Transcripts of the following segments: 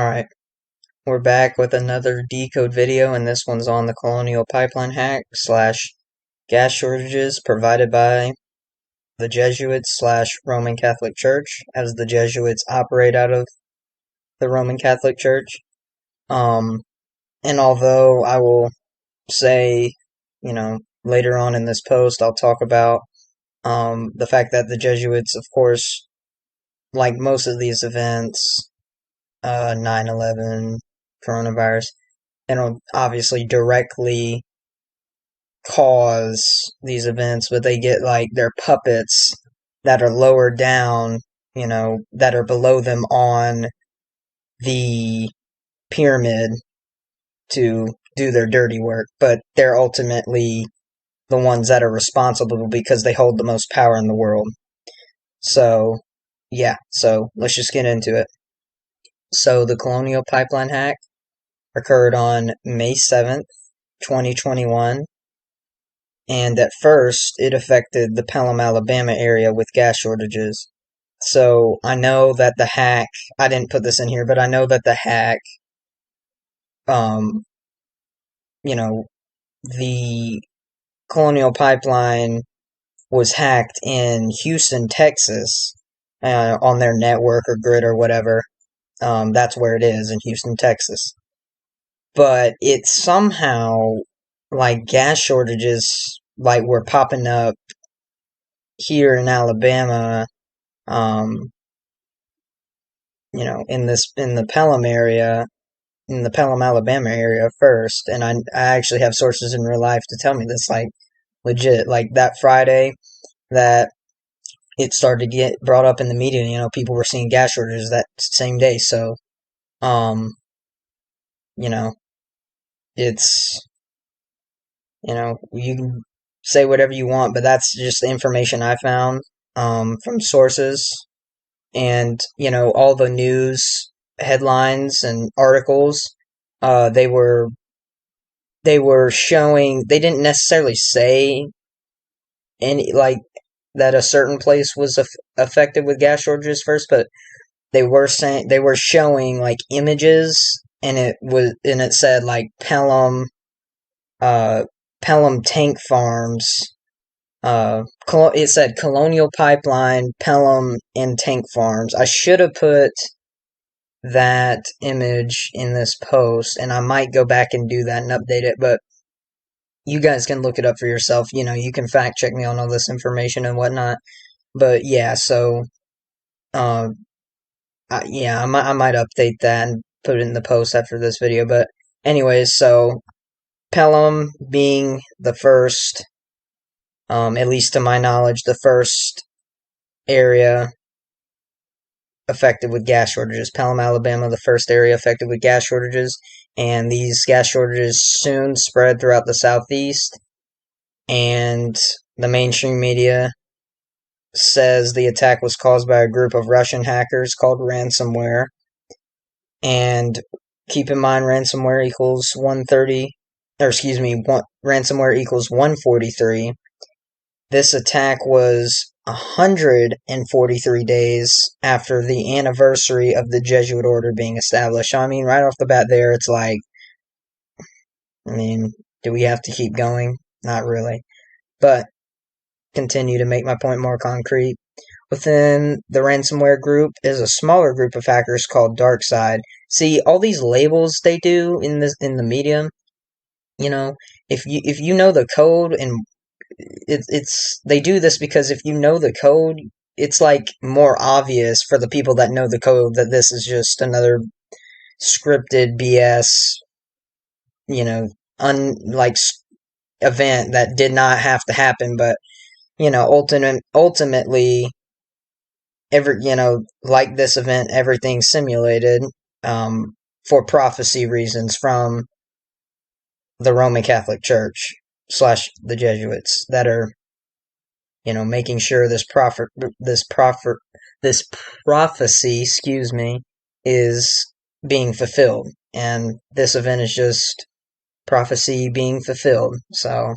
Alright, we're back with another decode video, and this one's on the Colonial pipeline hack slash gas shortages provided by the Jesuits slash Roman Catholic Church, as the Jesuits operate out of the Roman Catholic Church. And although I will say, later on in this post, I'll talk about the fact that the Jesuits, of course, like most of these events, 9/11, coronavirus, and obviously directly cause these events, but they get like their puppets that are lower down, that are below them on the pyramid to do their dirty work, but they're ultimately the ones that are responsible because they hold the most power in the world. So, yeah, so let's just get into it. So, the Colonial pipeline hack occurred on May 7th, 2021, and at first it affected the Pelham, Alabama area with gas shortages. So I know that the hack, I didn't put this in here, but I know that the hack, um, the Colonial pipeline was hacked in Houston, Texas, on their network or grid or whatever. That's where it is, in Houston, Texas. But it somehow, like, gas shortages, like, were popping up here in Alabama, in the Pelham area, in the Pelham, Alabama area first, and I actually have sources in real life to tell me this, like, legit, like, that Friday that it started to get brought up in the media, people were seeing gas shortages that same day, so, it's, you can say whatever you want, but that's just the information I found, from sources. And, all the news headlines and articles, they were showing, they didn't necessarily say any, like, that a certain place was affected with gas shortages first, but they were showing, like, images, and it said, like, Pelham tank farms, it said Colonial Pipeline, Pelham, and tank farms. I should have put that image in this post, and I might go back and do that and update it, but you guys can look it up for yourself. You can fact check me on all this information and whatnot. But yeah, so, I might update that and put it in the post after this video. But anyways, so Pelham being the first, at least to my knowledge, the first area affected with gas shortages. Pelham, Alabama, the first area affected with gas shortages, and these gas shortages soon spread throughout the Southeast, and the mainstream media says the attack was caused by a group of Russian hackers called ransomware. And keep in mind, ransomware equals 130, ransomware equals 143. This attack was 143 days after the anniversary of the Jesuit order being established. So, I mean, right off the bat there, it's like, do we have to keep going? Not really. But, continue to make my point more concrete. Within the ransomware group is a smaller group of hackers called Dark Side. See, all these labels they do in the media, if you know the code, and they do this because if you know the code, it's like more obvious for the people that know the code that this is just another scripted BS, like event that did not have to happen, but ultimately, like this event, everything's simulated, for prophecy reasons from the Roman Catholic Church slash the Jesuits that are, making sure this prophecy, is being fulfilled, and this event is just prophecy being fulfilled. So,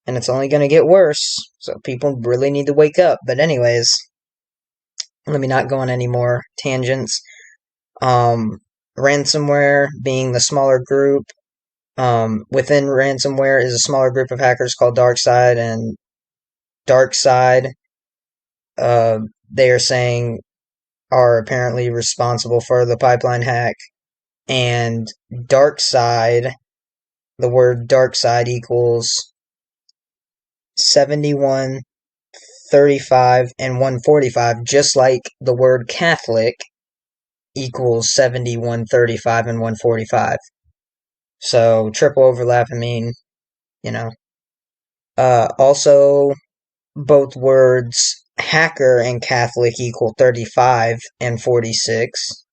and it's only going to get worse. So people really need to wake up. But anyways, let me not go on any more tangents. ransomware being the smaller group. Within ransomware is a smaller group of hackers called DarkSide, and DarkSide, they are saying, are apparently responsible for the pipeline hack. And DarkSide, the word DarkSide equals 71, 35, and 145, just like the word Catholic equals 71, 35, and 145. So triple overlap, I mean, you know. Also, both words hacker and Catholic equal 35 and 46.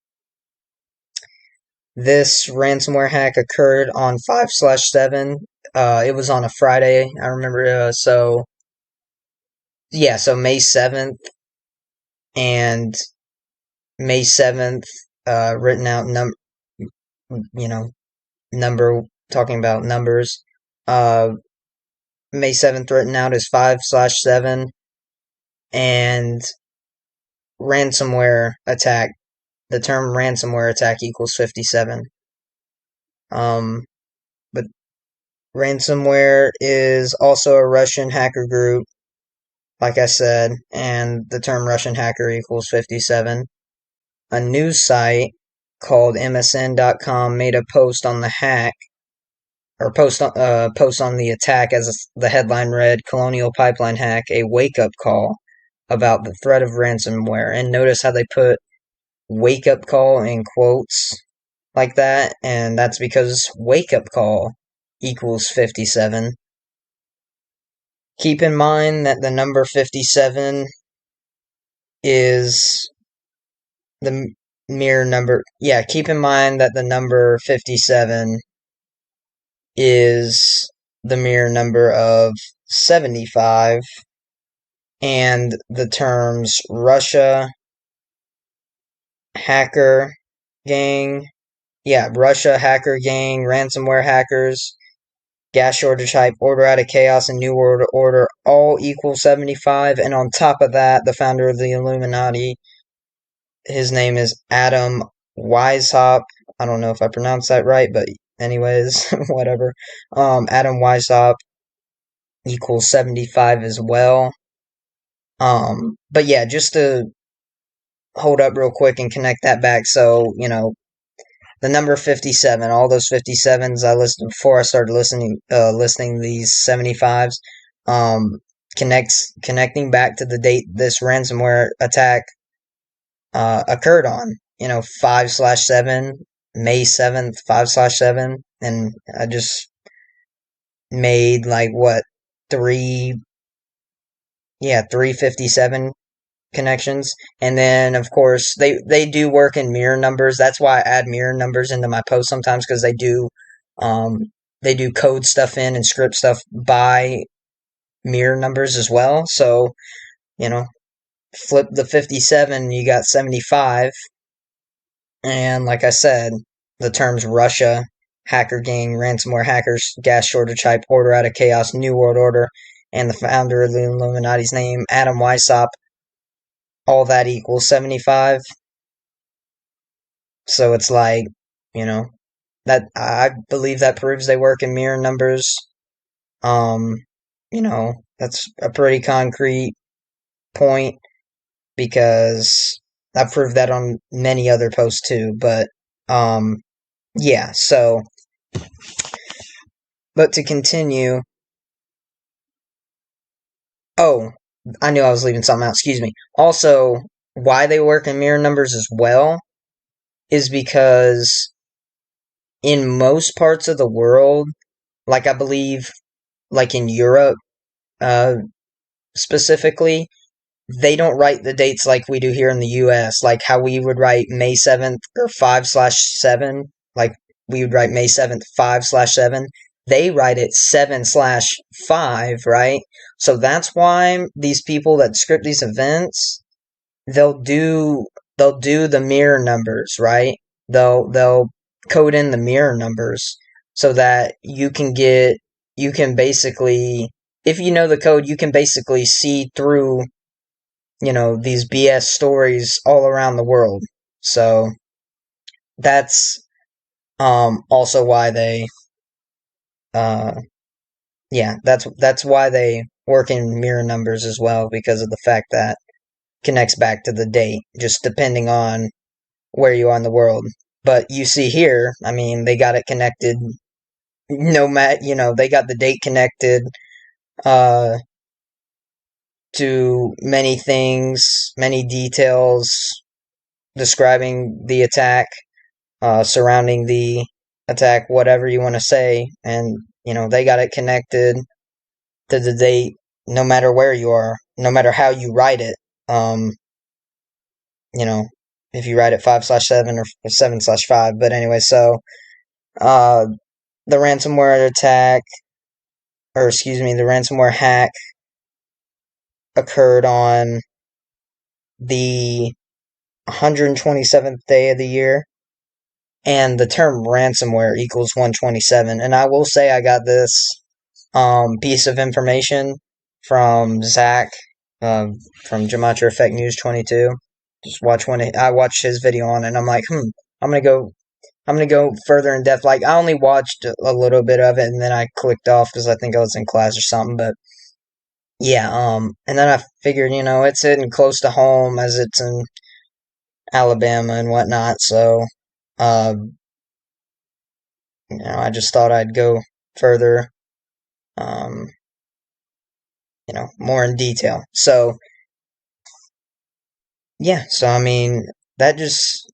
This ransomware hack occurred on 5/7. It was on a Friday, I remember. So May 7th, and May 7th, written out number, talking about numbers. May 7th written out as 5/7, and ransomware attack. The term ransomware attack equals 57. But ransomware is also a Russian hacker group, like I said, and the term Russian hacker equals 57. A news site called MSN.com made a post on the hack, or post on the attack, as the headline read, "Colonial pipeline hack, a wake-up call about the threat of ransomware." And notice how they put wake-up call in quotes like that, and that's because wake-up call equals 57. Keep in mind that the number 57 is the mirror number. Yeah, keep in mind that the number 57 is the mirror number of 75, and the terms Russia hacker gang, Russia hacker gang, ransomware hackers, gas shortage hype, order out of chaos, and new world order all equal 75. And on top of that, the founder of the Illuminati, his name is Adam Weishaupt. I don't know if I pronounced that right, but anyways, whatever. Adam Weishaupt equals 75 as well. But yeah, just to hold up real quick and connect that back. So, the number 57, all those 57s I listed before I started listing these 75s, connecting back to the date this ransomware attack occurred on, 5/7, May 7th, 5/7, and I just made three 357 connections. And then of course they do work in mirror numbers. That's why I add mirror numbers into my posts sometimes, because they do code stuff in and script stuff by mirror numbers as well. So, flip the 57, you got 75. And like I said, the terms Russia hacker gang, ransomware hackers, gas shortage hype, order out of chaos, new world order, and the founder of the Illuminati's name, Adam Weishaupt, all that equals 75. So it's like, that I believe that proves they work in mirror numbers. That's a pretty concrete point, because I've proved that on many other posts too. But yeah, so, but to continue, oh, I knew I was leaving something out, excuse me. Also, why they work in mirror numbers as well is because in most parts of the world, like I believe, like in Europe, specifically, they don't write the dates like we do here in the US, like how we would write May 7th or 5/7, like we would write May 7th, 5/7. They write it 7/5, right? So that's why these people that script these events, they'll do the mirror numbers, right? They'll code in the mirror numbers so that you can basically, if you know the code, you can basically see through, these BS stories all around the world. So that's also why they uh yeah, that's why they work in mirror numbers as well, because of the fact that connects back to the date, just depending on where you are in the world. But you see here, I mean, they got it connected. No matter, they got the date connected uh, to many things, many details describing the attack, surrounding the attack, whatever you want to say, and they got it connected to the date, no matter where you are, no matter how you write it. Um, you know, if you write it 5/7 or 7/5. But anyway, so uh, the ransomware attack, or excuse me, the ransomware hack occurred on the 127th day of the year, and the term ransomware equals 127. And I will say I got this piece of information from Zach from Gematria Effect News 22. Just watch I watched his video on it, and I'm like, I'm gonna go I'm gonna go further in depth. Like I only watched a little bit of it, and then I clicked off because I think I was in class or something. But yeah, and then I figured, it's hitting close to home as it's in Alabama and whatnot. So, uh, I just thought I'd go further, um, more in detail. So, yeah. So I mean, that just,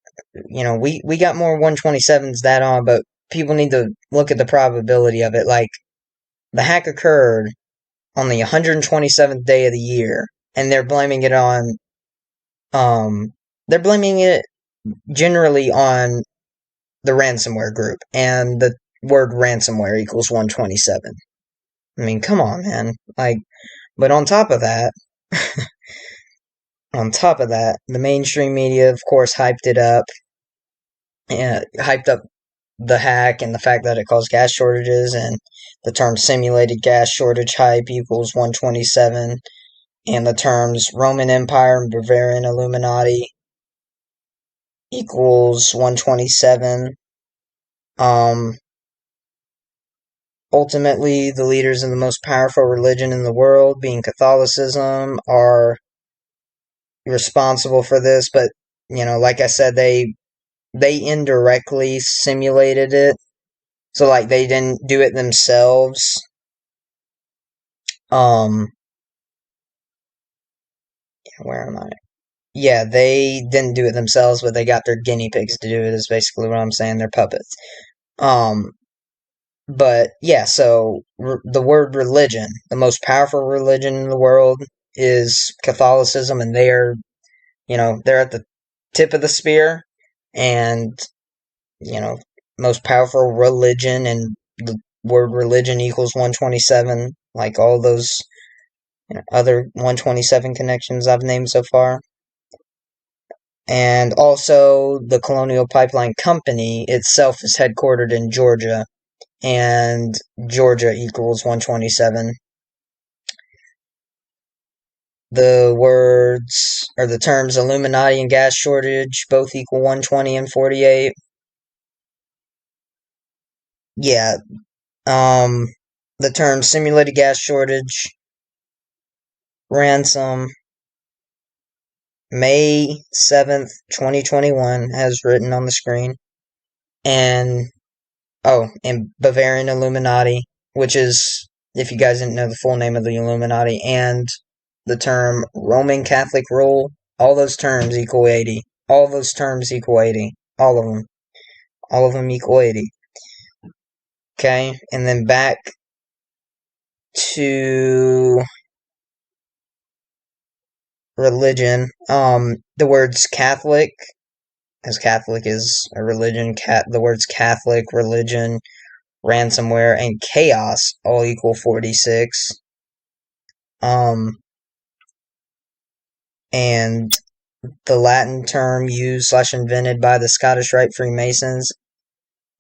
we got more 127s that on, but people need to look at the probability of it. Like the hack occurred on the 127th day of the year, and they're blaming it on, they're blaming it generally on the ransomware group, and the word ransomware equals 127. I mean, come on, man. Like, but on top of that, the mainstream media, of course, hyped it up, and hyped up the hack and the fact that it caused gas shortages, and the term simulated gas shortage hype equals 127, and the terms Roman Empire and Bavarian Illuminati equals 127. Ultimately, the leaders of the most powerful religion in the world, being Catholicism, are responsible for this. But like I said, they indirectly simulated it, so like they didn't do it themselves. Um, where am I? Yeah, they didn't do it themselves, but they got their guinea pigs to do it. Is basically what I'm saying. They're puppets. Um, But yeah, so the word religion, the most powerful religion in the world is Catholicism, and they're at the tip of the spear, and you know, most powerful religion, and the word religion equals 127, like all those other 127 connections I've named so far. And also, the Colonial Pipeline Company itself is headquartered in Georgia, and Georgia equals 127. The words, or the terms Illuminati and gas shortage both equal 120 and 48. Yeah, um, the term simulated gas shortage, ransom, May 7th, 2021, as written on the screen. And, and Bavarian Illuminati, which is, if you guys didn't know the full name of the Illuminati, and the term Roman Catholic rule, all those terms equal 80. All those terms equal 80. All of them. All of them equal 80. Okay, and then back to religion. The words Catholic, as Catholic is a religion, the words Catholic, religion, ransomware, and chaos all equal 46. And the Latin term used/invented by the Scottish Rite Freemasons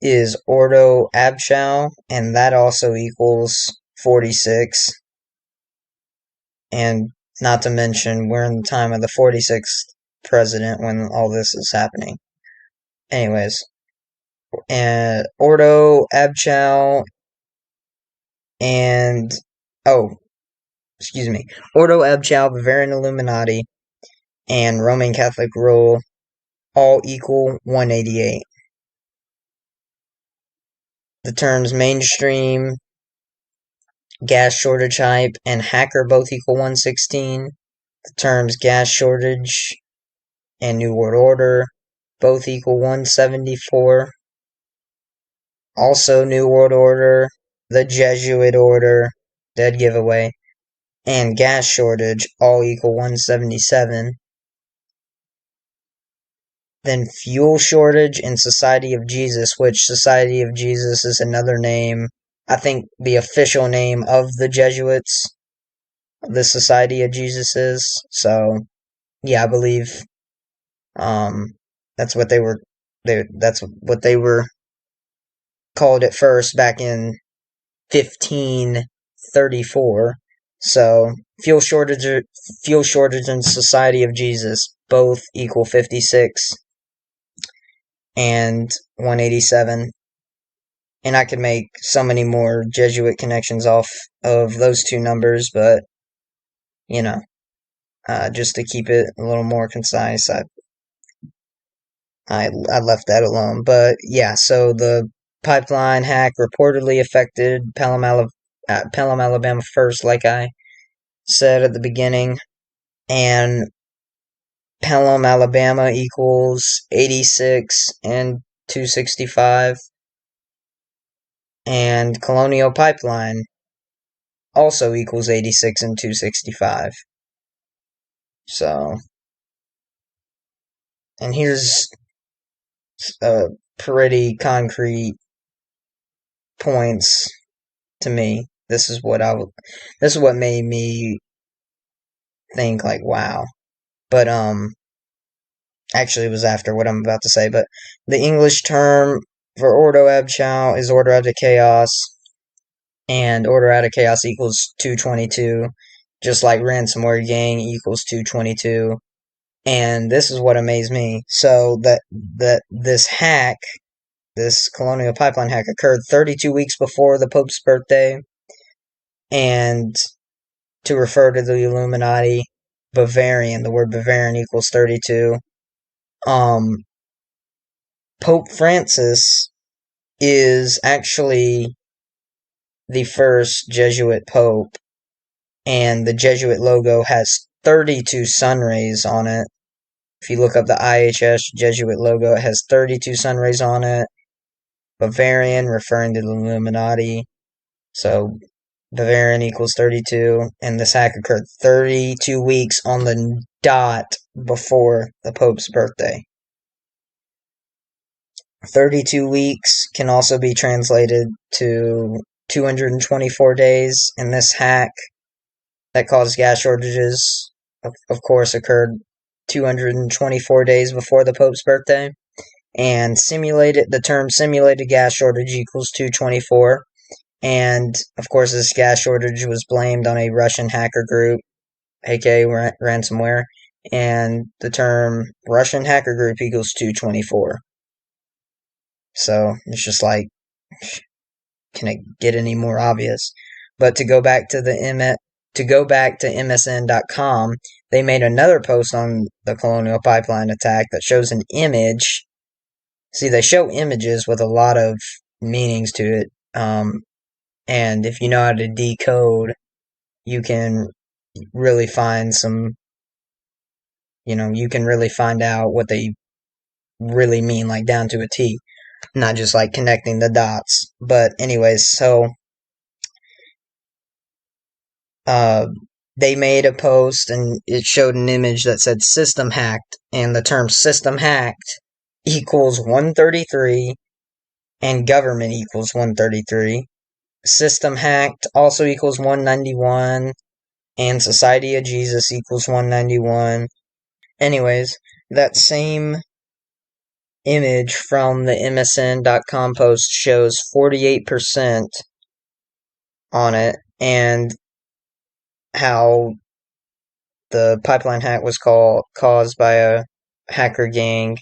is Ordo Abschau, and that also equals 46. And not to mention, we're in the time of the 46th president when all this is happening. Anyways, Ordo Abchal and Ordo Abchal, Bavarian Illuminati, and Roman Catholic rule all equal 188. The terms mainstream, gas shortage hype, and hacker both equal 116. The terms gas shortage and New World Order both equal 174. Also, New World Order, the Jesuit Order, dead giveaway, and gas shortage all equal 177. Then fuel shortage and Society of Jesus, which Society of Jesus is another name, I think the official name of the Jesuits, the Society of Jesus is. So, yeah, I believe that's what they were called at first back in 1534. So fuel shortage and Society of Jesus both equal 56 and 187. And I could make so many more Jesuit connections off of those two numbers, but you know, just to keep it a little more concise, I left that alone. But yeah, so the pipeline hack reportedly affected Pelham, Alabama first, like I said at the beginning, and Pelham, Alabama equals 86 and 265, and Colonial Pipeline also equals 86 and 265. So, and here's pretty concrete points to me. This is what made me think like, wow. But actually it was after what I'm about to say, but the English term for Ordo Abchal is Order out of Chaos, and Order out of Chaos equals 222, just like Ransomware Gang equals 222. And this is what amazed me. So that this hack, this Colonial Pipeline hack, occurred 32 weeks before the Pope's birthday, and to refer to the Illuminati, Bavarian, the word Bavarian equals 32. Pope Francis is actually the first Jesuit pope, and the Jesuit logo has 32 sun rays on it. If you look up the IHS Jesuit logo, it has 32 sun rays on it. Bavarian, referring to the Illuminati. So, Bavarian equals 32, and this hack occurred 32 weeks on the dot before the Pope's birthday. 32 weeks can also be translated to 224 days, and this hack that caused gas shortages, of course, occurred 224 days before the Pope's birthday. And the term simulated gas shortage equals 224. And, of course, this gas shortage was blamed on a Russian hacker group, aka ransomware. And the term Russian hacker group equals 224. So, it's just like, can it get any more obvious? But to go back to MSN.com, they made another post on the Colonial Pipeline attack that shows an image. See, they show images with a lot of meanings to it. And if you know how to decode, you can really find you can really find out what they really mean, like down to a T. Not just like connecting the dots. But anyways, so they made a post and it showed an image that said system hacked, and the term system hacked equals 133 and government equals 133. System hacked also equals 191 and Society of Jesus equals 191. Anyways, that same image from the MSN.com post shows 48% on it, and how the pipeline hack was caused by a hacker gang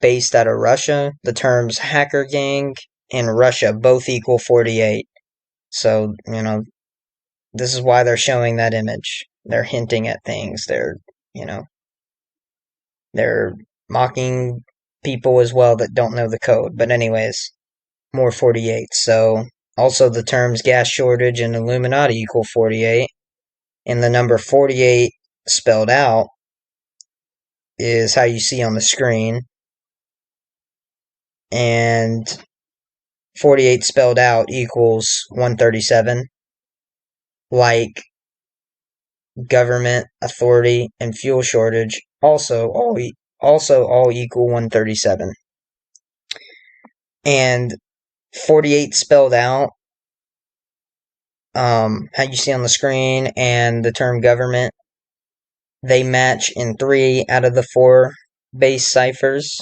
based out of Russia. The terms hacker gang and Russia both equal 48. So, this is why they're showing that image. They're hinting at things. You know, they're mocking people as well that don't know the code. But anyways, more 48. So, also the terms gas shortage and Illuminati equal 48. And the number 48 spelled out is how you see on the screen. And 48 spelled out equals 137. Like government, authority, and fuel shortage also all equal 137. And 48 spelled out, how you see on the screen, and the term government, they match in 3 out of the 4 base ciphers.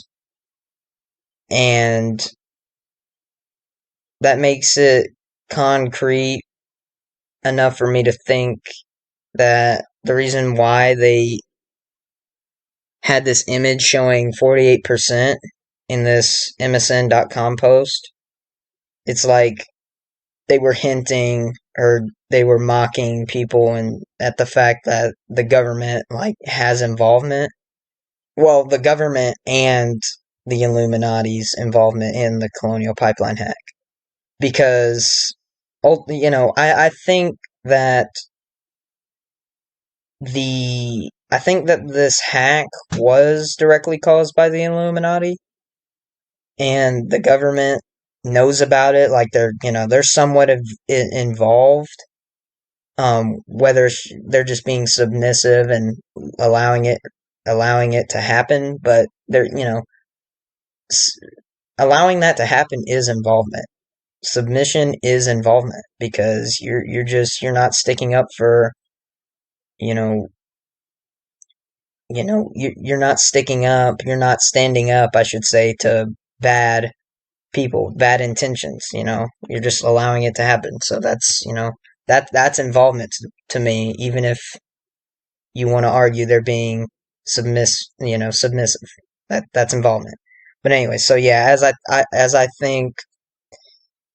And that makes it concrete enough for me to think that the reason why they had this image showing 48% in this MSN.com post, it's like they were hinting or they were mocking people and at the fact that the government has involvement. Well, the government and the Illuminati's involvement in the Colonial Pipeline hack. Because, I think that this hack was directly caused by the Illuminati, and the government knows about it. Like they're somewhat involved. Whether they're just being submissive and allowing it to happen, but allowing that to happen is involvement. Submission is involvement because you're not sticking up for you know you're not sticking up, you're not standing up, I should say, to bad people, bad intentions. You're just allowing it to happen. So that's involvement to me, even if you want to argue they're being submissive. That's involvement. But anyway, so yeah, as I think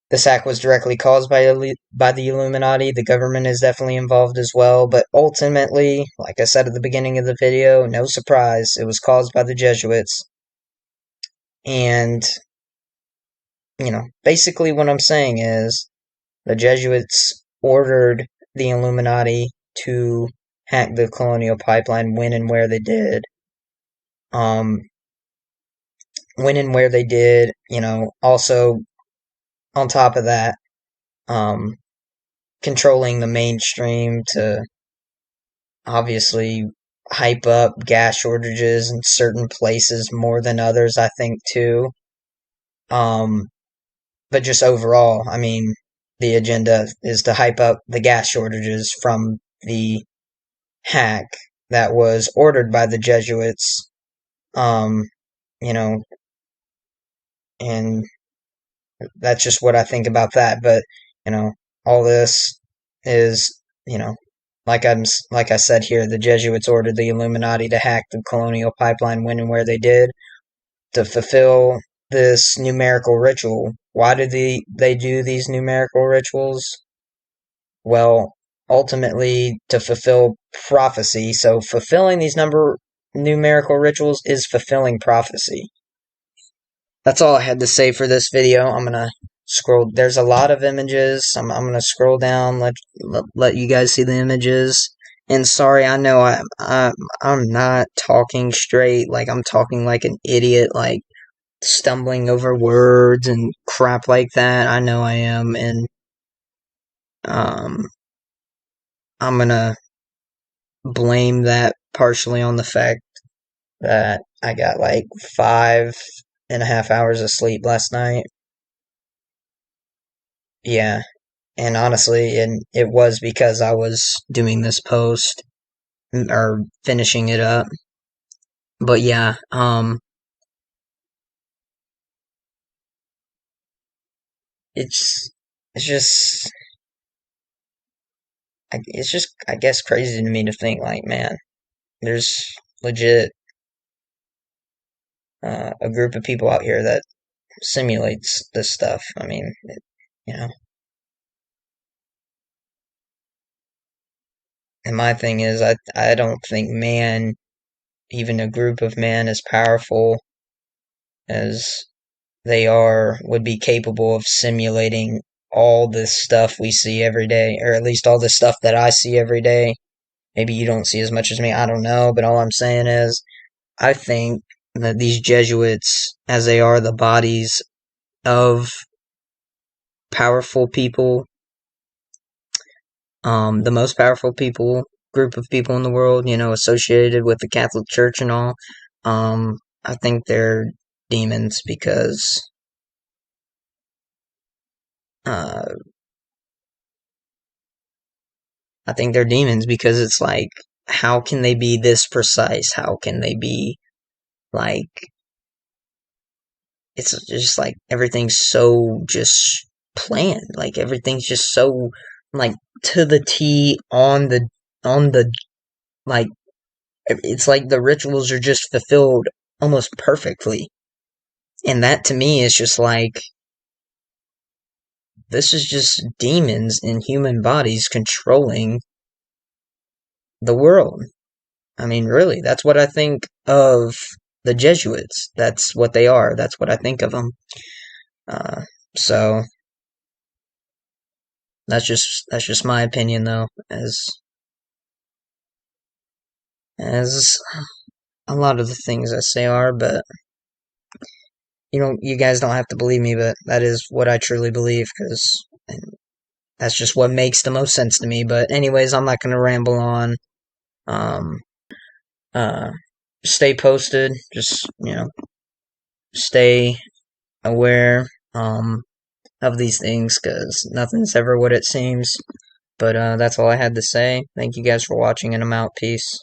this act was directly caused by the Illuminati. The government is definitely involved as well, but ultimately, like I said at the beginning of the video, no surprise, it was caused by the Jesuits. And, basically what I'm saying is the Jesuits ordered the Illuminati to hack the Colonial Pipeline when and where they did. When and where they did, also on top of that, controlling the mainstream to obviously hype up gas shortages in certain places more than others, I think, too. But just overall, I mean, the agenda is to hype up the gas shortages from the hack that was ordered by the Jesuits, um, you know, and that's just what I think about that. But, all this is, like I said here, the Jesuits ordered the Illuminati to hack the Colonial Pipeline when and where they did to fulfill this numerical ritual. Why did they do these numerical rituals? Well, ultimately to fulfill prophecy. So fulfilling these numerical rituals is fulfilling prophecy. That's all I had to say for this video. I'm gonna scroll. There's a lot of images. I'm gonna scroll down. Let you guys see the images. And sorry, I know I'm not talking straight. Like I'm talking like an idiot. Like stumbling over words and crap like that. I know I am, and I'm gonna blame that partially on the fact that I got like 5.5 hours of sleep last night. Yeah, and honestly, and it was because I was doing this post or finishing it up. But yeah, it's just I guess crazy to me to think like, man, there's legit a group of people out here that simulates this stuff. I mean, you know. And my thing is, I don't think man, even a group of men as powerful as they are, would be capable of simulating all this stuff we see every day, or at least all the stuff that I see every day. Maybe you don't see as much as me, I don't know, but all I'm saying is, I think that these Jesuits, as they are the bodies of powerful people, the most powerful people, group of people in the world, associated with the Catholic Church and all, I think they're demons because, uh, it's like, how can they be this precise? How can they be, like, it's just like everything's so just planned. Like everything's just so, like, to the T, on the, like, it's like the rituals are just fulfilled almost perfectly. And that to me is just like, this is just demons in human bodies controlling the world. I mean, really, that's what I think of the Jesuits. That's what they are. That's what I think of them. Uh, so that's just my opinion, though, as a lot of the things I say are. But you guys don't have to believe me, but that is what I truly believe, because that's just what makes the most sense to me. But anyways, I'm not gonna ramble on. Um, uh, stay posted. Just stay aware of these things, because nothing's ever what it seems. But that's all I had to say. Thank you guys for watching, and I'm out. Peace.